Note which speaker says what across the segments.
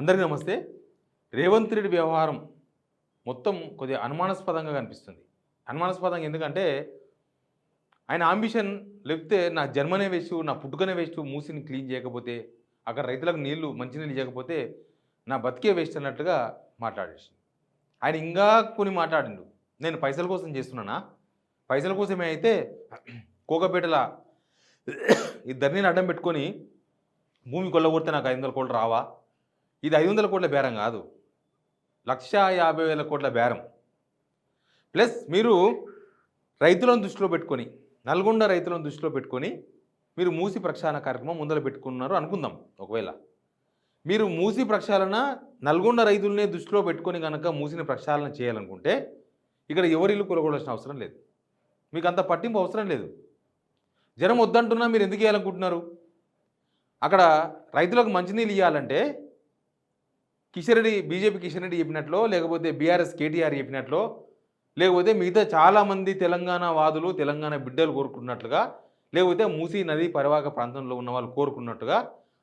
Speaker 1: అందరికీ నమస్తే. రేవంత్ రెడ్డి వ్యవహారం మొత్తం కొద్దిగా అనుమానాస్పదంగా కనిపిస్తుంది. అనుమానాస్పదంగా ఎందుకంటే ఆయన ఆంబిషన్ లేకపోతే నా జన్మనే వేస్ట్, నా పుట్టుకనే వేస్ట్, మూసిని క్లీన్ చేయకపోతే, అక్కడ రైతులకు మంచినీళ్ళు ఇవ్వకపోతే నా బతికే వేస్ట్ అన్నట్టుగా మాట్లాడేసి ఆయన ఇంకా కొన్ని మాట్లాడిండు. నేను పైసల కోసం చేస్తున్నానా? పైసల కోసమే అయితే కోకపేటల ఇద్దరిని అడ్డం పెట్టుకొని భూమి కొల్లగొడితే నాకు 500 కోట్లు రావా? ఇది 500 కోట్ల బేరం కాదు, 1,50,000 కోట్ల బేరం. ప్లస్ మీరు రైతులను దృష్టిలో పెట్టుకొని, నల్గొండ రైతులను దృష్టిలో పెట్టుకొని మీరు మూసి ప్రక్షాళన కార్యక్రమం ముందర పెట్టుకున్నారు అనుకుందాం. ఒకవేళ మీరు మూసి ప్రక్షాళన నల్గొండ రైతులనే దృష్టిలో పెట్టుకొని కనుక మూసిని ప్రక్షాళన చేయాలనుకుంటే ఇక్కడ ఎవరి ఇల్లు కొలగొడాల్సిన అవసరం లేదు. మీకు అంత పట్టింపు అవసరం లేదు. జనం వద్దంటున్నా మీరు ఎందుకు ఇవ్వాలనుకుంటున్నారు? అక్కడ రైతులకు మంచినీళ్ళు ఇవ్వాలంటే బీజేపీ కిషన్ రెడ్డి చెప్పినట్లో, లేకపోతే బీఆర్ఎస్ కేటీఆర్ చెప్పినట్లో, లేకపోతే మిగతా చాలామంది తెలంగాణ వాదులు, తెలంగాణ బిడ్డలు కోరుకున్నట్లుగా, లేకపోతే మూసీ నది పరివాహక ప్రాంతంలో ఉన్న వాళ్ళు కోరుకున్నట్టుగా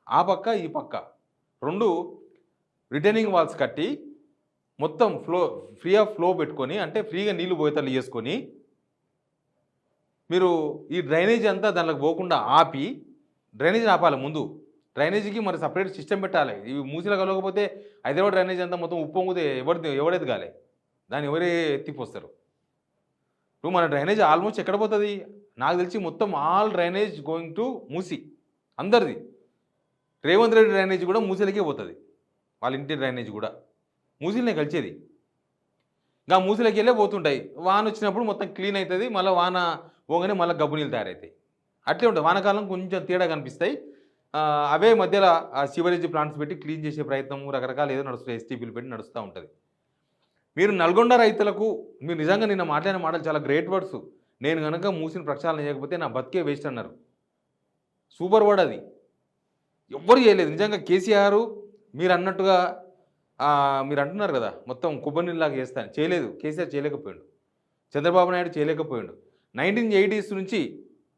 Speaker 1: ఆ పక్క ఈ పక్క రెండు రిటర్నింగ్ వాల్స్ కట్టి మొత్తం ఫ్రీ ఆఫ్ ఫ్లో పెట్టుకొని, అంటే ఫ్రీగా నీళ్లు పోయేతలు చేసుకొని మీరు ఈ డ్రైనేజ్ అంతా దానిలోకి పోకుండా ఆపి, డ్రైనేజీని ఆపాలి. ముందు డ్రైనేజీకి మరి సపరేట్ సిస్టమ్ పెట్టాలి. ఇవి మూసిలో కలగకపోతే హైదరాబాద్ డ్రైనేజ్ అంతా మొత్తం ఉప్పొంగితే ఎవడేది కాలే, దాన్ని ఎవరే ఎత్తిపోస్తారు. ఇప్పుడు మన డ్రైనేజ్ ఆల్మోస్ట్ ఎక్కడ పోతుంది? నాకు తెలిసి మొత్తం ఆల్ డ్రైనేజ్ గోయింగ్ టు మూసి, అందరిది. రేవంత్ రెడ్డి డ్రైనేజ్ కూడా మూసిలకే పోతుంది, వాళ్ళ ఇంటి డ్రైనేజ్ కూడా మూసిలనే కలిసేది. ఇంకా మూసిలకి వెళ్ళే పోతుంటాయి. వాన వచ్చినప్పుడు మొత్తం క్లీన్ అవుతుంది, మళ్ళీ వాన పోగానే మళ్ళీ గబ్బు నీళ్ళు తయారవుతాయి. అట్లే ఉంటుంది. వానాకాలం కొంచెం తేడా కనిపిస్తాయి. అవే మధ్యలో సివరేజ్ ప్లాంట్స్ పెట్టి క్లీన్ చేసే ప్రయత్నం రకరకాల ఏదో నడుస్తాయి, ఎస్టీపీలు పెట్టి నడుస్తూ ఉంటుంది. మీరు నల్గొండ రైతులకు మీరు నిజంగా నిన్న మాట్లాడిన మాటలు చాలా గ్రేట్ వర్డ్స్. నేను కనుక మూసిన ప్రక్షాళన చేయకపోతే నా బతికే వేస్ట్ అన్నారు. సూపర్ వర్డ్ అది. ఎవ్వరు చేయలేదు నిజంగా. కేసీఆర్ మీరు అన్నట్టుగా మీరు అంటున్నారు కదా మొత్తం కొబ్బరి నీళ్ళలాగా చేస్తాను, చేయలేదు. కేసీఆర్ చేయలేకపోయాడు, చంద్రబాబు నాయుడు చేయలేకపోయాడు. 1980s నుంచి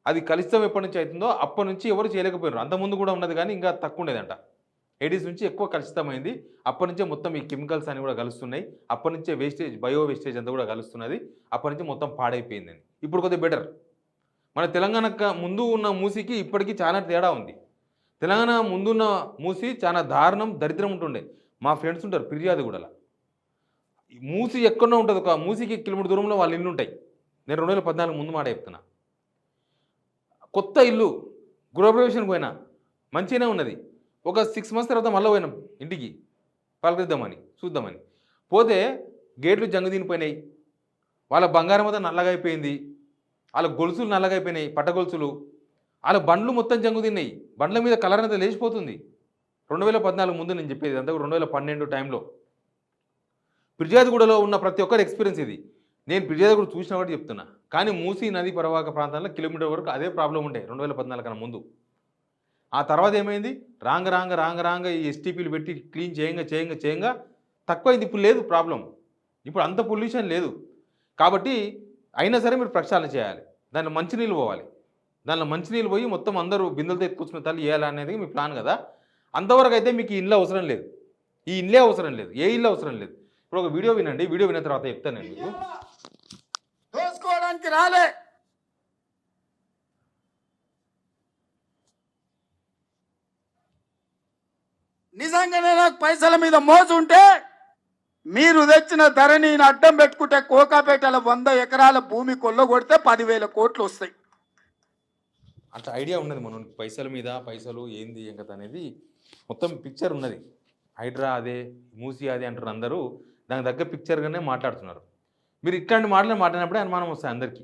Speaker 1: అది కలుషితం ఎప్పటి నుంచి అవుతుందో అప్పటి నుంచి ఎవరు చేయలేకపోయారు. అంతకుముందు కూడా ఉన్నది కానీ ఇంకా తక్కువ ఉండేదంట. 80s నుంచి ఎక్కువ కలుషితమైంది. అప్పటి నుంచే మొత్తం ఈ కెమికల్స్ అని కూడా కలుస్తున్నాయి. అప్పటి నుంచే వేస్టేజ్, బయో వేస్టేజ్ అంతా కూడా కలుస్తున్నది. అప్పటి నుంచి మొత్తం పాడైపోయింది. ఇప్పుడు కొద్దిగా బెటర్. మన తెలంగాణ ముందు ఉన్న మూసికి ఇప్పటికీ చాలా తేడా ఉంది. తెలంగాణ ముందున్న మూసి చాలా దారుణం, దరిద్రం ఉంటుండే. మా ఫ్రెండ్స్ ఉంటారు ఫిర్యాదుగూడలో. మూసి ఎక్కడో ఉంటుంది, ఒక మూసికి కిలోమీటర్ దూరంలో వాళ్ళ ఇల్లు ఉంటాయి. నేను 2014 ముందు మాట చెప్తున్నా. కొత్త ఇల్లు గృహప్రవేశానికి పోయినా మంచిగానే ఉన్నది. ఒక 6 months తర్వాత మళ్ళీ పోయినాం ఇంటికి పలకరిద్దామని, చూద్దామని. పోతే గేట్లు జంగు తినిపోయినాయి, వాళ్ళ బంగారం అంతా నల్లగా అయిపోయింది, వాళ్ళ గొలుసులు నల్లగా అయిపోయినాయి, పట్ట గొలుసులు. వాళ్ళ బండ్లు మొత్తం జంగు తిన్నాయి, బండ్ల మీద కలర్ అంతా లేచిపోతుంది. 2014 ముందు నేను చెప్పేది అంతా 2012 టైంలో ఫిర్యాదుగూడలో ఉన్న ప్రతి ఒక్కరి ఎక్స్పీరియన్స్ ఇది. నేను ఫిర్యాదుగూడ చూసిన వాటి చెప్తున్నా. కానీ మూసీ నది పరివాహక ప్రాంతాల్లో కిలోమీటర్ వరకు అదే ప్రాబ్లం ఉండే 2014 కన్నా ముందు. ఆ తర్వాత ఏమైంది? రాంగ ఈ ఎస్టీపీలు పెట్టి క్లీన్ చేయంగా తక్కువైంది. ఇప్పుడు లేదు ప్రాబ్లం, ఇప్పుడు అంత పొల్యూషన్ లేదు. కాబట్టి అయినా సరే మీరు ప్రక్షాళన చేయాలి. దాంట్లో మంచినీళ్ళు పోవాలి. దానిలో మంచినీళ్ళు పోయి మొత్తం అందరూ బిందెలతో ఎత్తుకొచ్చిన తల్లి వేయాలనేది మీ ప్లాన్ కదా. అంతవరకు అయితే మీకు ఈ ఇల్లు అవసరం లేదు, ఈ ఇల్లే అవసరం లేదు, ఏ ఇల్లు అవసరం లేదు. ఇప్పుడు ఒక వీడియో వినండి. వీడియో విన్న తర్వాత చెప్తాను నేను మీకు.
Speaker 2: దోసుకోవడానికి రాలే, నిజంగానే నాకు పైసల మీద మోజు ఉంటే మీరు తెచ్చిన ధరని అడ్డం పెట్టుకుంటే కోకాపేటల 100 ఎకరాల భూమి కొల్లగొడితే 10,000 కోట్లు వస్తాయి.
Speaker 1: అట్లా ఐడియా ఉన్నది మనకి, పైసల మీద పైసలు ఏంది ఎంకత అనేది మొత్తం పిక్చర్ ఉన్నది. హైడ్రా అదే, మూసీ అదే అంటారు అందరూ. దానికి తగ్గ పిక్చర్గానే మాట్లాడుతున్నారు. మీరు ఇట్లాంటి మాట్లాడినప్పుడే అనుమానం వస్తాయి అందరికీ.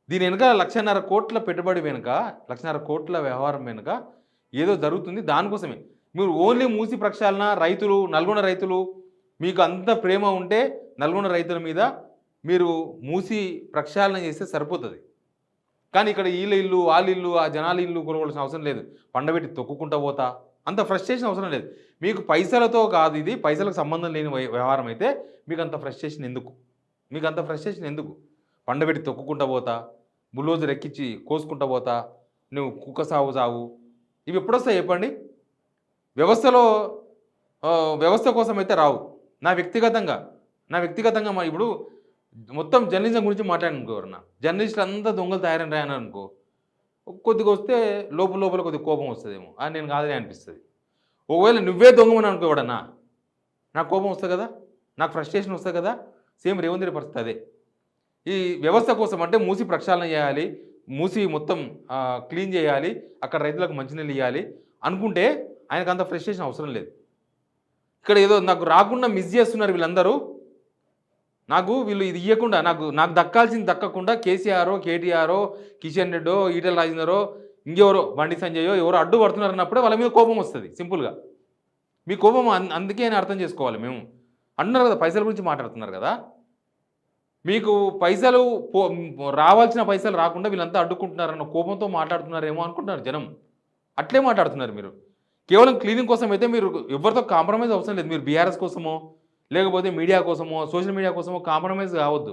Speaker 1: దీని వెనుక 1,50,000 కోట్ల పెట్టుబడి వెనుక, 1,50,000 కోట్ల వ్యవహారం వెనుక ఏదో జరుగుతుంది. దానికోసమే మీరు ఓన్లీ మూసి ప్రక్షాళన, రైతులు, నల్గొండ రైతులు మీకు అంత ప్రేమ ఉంటే నల్గొండ రైతుల మీద మీరు మూసి ప్రక్షాళన చేస్తే సరిపోతుంది. కానీ ఇక్కడ వీళ్ళ ఇల్లు, వాళ్ళ ఇల్లు, ఆ జనాల ఇల్లు కొనుక్కోవాల్సిన అవసరం లేదు. పండబెట్టి తొక్కుకుంటా పోతా అంత ఫ్రస్ట్రేషన్ అవసరం లేదు. మీకు పైసలతో కాదు, ఇది పైసలకు సంబంధం లేని వ్యవహారం అయితే మీకు అంత ఫ్రస్ట్రేషన్ ఎందుకు? పండబెట్టి తొక్కుకుంటా పోతా, బుల్లోజర్ ఎక్కించి కోసుకుంటా పోతా, నువ్వు కుక్క సావు ఇవి ఎప్పుడొస్తాయి చెప్పండి? వ్యవస్థలో వ్యవస్థ కోసం అయితే రావు. నా వ్యక్తిగతంగా ఇప్పుడు మొత్తం జర్నలిజం గురించి మాట్లాడనుకో ఎవరన్నా. జర్నలిస్టులు అంతా దొంగలు తయారని రాయననుకో, కొద్దిగా వస్తే లోపల కొద్దిగా కోపం వస్తదేమో. నేను కాదులే అనిపిస్తది. ఒకవేళ నువ్వే దొంగమని అనుకో ఎవడన్నా, నాకు కోపం వస్తది కదా! నాకు ఫ్రస్ట్రేషన్ వస్తది కదా! సేమ్ రేవంత్ రెడ్డి పరిస్థితి అదే. ఈ వ్యవస్థ కోసం అంటే మూసి ప్రక్షాళన చేయాలి. మూసి మొత్తం క్లీన్ చేయాలి. అక్కడ రైతులకు మంచినీళ్ళు ఇయ్యాలి అనుకుంటే ఆయనకంత ఫ్రస్ట్రేషన్ అవసరం లేదు. ఇక్కడ ఏదో నాకు రాకుండా మిస్ చేస్తున్నారు వీళ్ళందరూ. వీళ్ళు ఇది ఇయ్యకుండా నాకు దక్కాల్సింది దక్కకుండా కేసీఆరో, కేటీఆరో, కిషన్ రెడ్డో, ఈటెల రాజేందరో, ఇంకెవరో బండి సంజయో ఎవరో అడ్డు పడుతున్నారు అన్నప్పుడే వాళ్ళ మీద కోపం వస్తుంది సింపుల్గా. మీ కోపం అందుకే అని అర్థం చేసుకోవాలి. మేము అంటున్నారు కదా, పైసల గురించి మాట్లాడుతున్నారు కదా. మీకు పైసలు రావాల్సిన పైసలు రాకుండా వీళ్ళంతా అడ్డుకుంటున్నారన్న కోపంతో మాట్లాడుతున్నారేమో అనుకుంటున్నారు జనం. అట్లే మాట్లాడుతున్నారు మీరు. కేవలం క్లీనింగ్ కోసం అయితే మీరు ఎవరితో కాంప్రమైజ్ అవసరం లేదు. మీరు బీఆర్ఎస్ కోసమో, లేకపోతే మీడియా కోసమో, సోషల్ మీడియా కోసమో కాంప్రమైజ్ కావద్దు.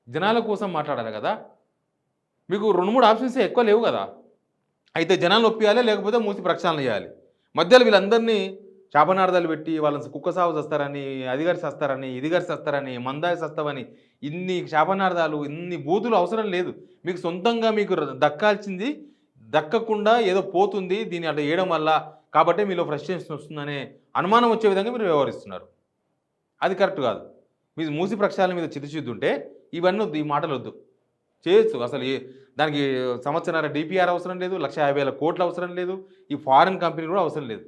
Speaker 1: జనాల కోసం మాట్లాడాలి కదా. మీకు 2-3 ఆప్షన్స్ ఎక్కువ లేవు కదా. అయితే జనాలను ఒప్పియాలి, లేకపోతే మూసి ప్రక్షాళన చేయాలి. మధ్యలో వీళ్ళందరినీ శాపనార్థాలు పెట్టి వాళ్ళని కుక్క సాగు చేస్తారని, అదిగారి చేస్తారని, ఇదిగారి చేస్తారని, మందాయి చేస్తామని ఇన్ని శాపనార్థాలు, ఇన్ని బూతులు అవసరం లేదు. మీకు సొంతంగా మీకు దక్కాల్సింది దక్కకుండా ఏదో పోతుంది దీన్ని అట్లా వేయడం వల్ల, కాబట్టి మీలో ఫ్రస్ట్రేషన్ వస్తుందనే అనుమానం వచ్చే విధంగా మీరు వ్యవహరిస్తున్నారు. అది కరెక్ట్ కాదు. మీరు మూసి ప్రక్షాళన మీద చిత్తశుద్ధి ఉంటే ఇవన్నీ వద్దు, ఈ మాటలు వద్దు. చేయొచ్చు. అసలు దానికి సంవత్సరాల డిపిఆర్ అవసరం లేదు, 1,50,000 కోట్లు అవసరం లేదు, ఈ ఫారిన్ కంపెనీ కూడా అవసరం లేదు.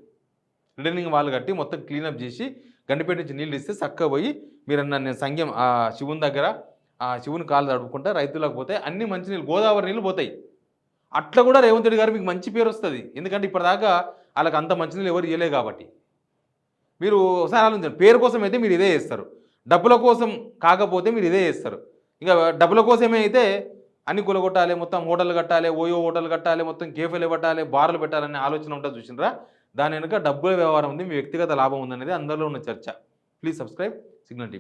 Speaker 1: రిటర్నింగ్ వాళ్ళు కట్టి మొత్తం క్లీనప్ చేసి గండిపేట నుంచి నీళ్ళు ఇస్తే చక్కగా పోయి మీరన్న నేను సంఘం శివుని దగ్గర శివుని కాళ్ళు తడుపుకుంటా రైతులకు పోతాయి, అన్ని మంచినీళ్ళు గోదావరి నీళ్ళు పోతాయి. అట్లా కూడా రేవంత్ రెడ్డి గారు మీకు మంచి పేరు వస్తుంది. ఎందుకంటే ఇప్పటిదాకా వాళ్ళకి అంత మంచినీళ్ళు ఎవరు ఇవ్వలే కాబట్టి. మీరు ఒకసారి ఆలోచించండి. పేరు కోసం అయితే మీరు ఇదే చేస్తారు, డబ్బుల కోసం కాకపోతే మీరు ఇదే చేస్తారు. ఇంకా డబ్బుల కోసమే అయితే అన్ని కూలగొట్టాలి, మొత్తం హోటల్ కట్టాలి, ఓయో హోటల్ కట్టాలి, మొత్తం కేఫీలు పెట్టాలి, బార్లు పెట్టాలనే ఆలోచన ఉంటుంది చూసినరా. దాని వెనుక డబ్బుల వ్యవహారం ఉంది, మీ వ్యక్తిగత లాభం ఉందనేది అందరిలో ఉన్న చర్చ. Please subscribe signal TV.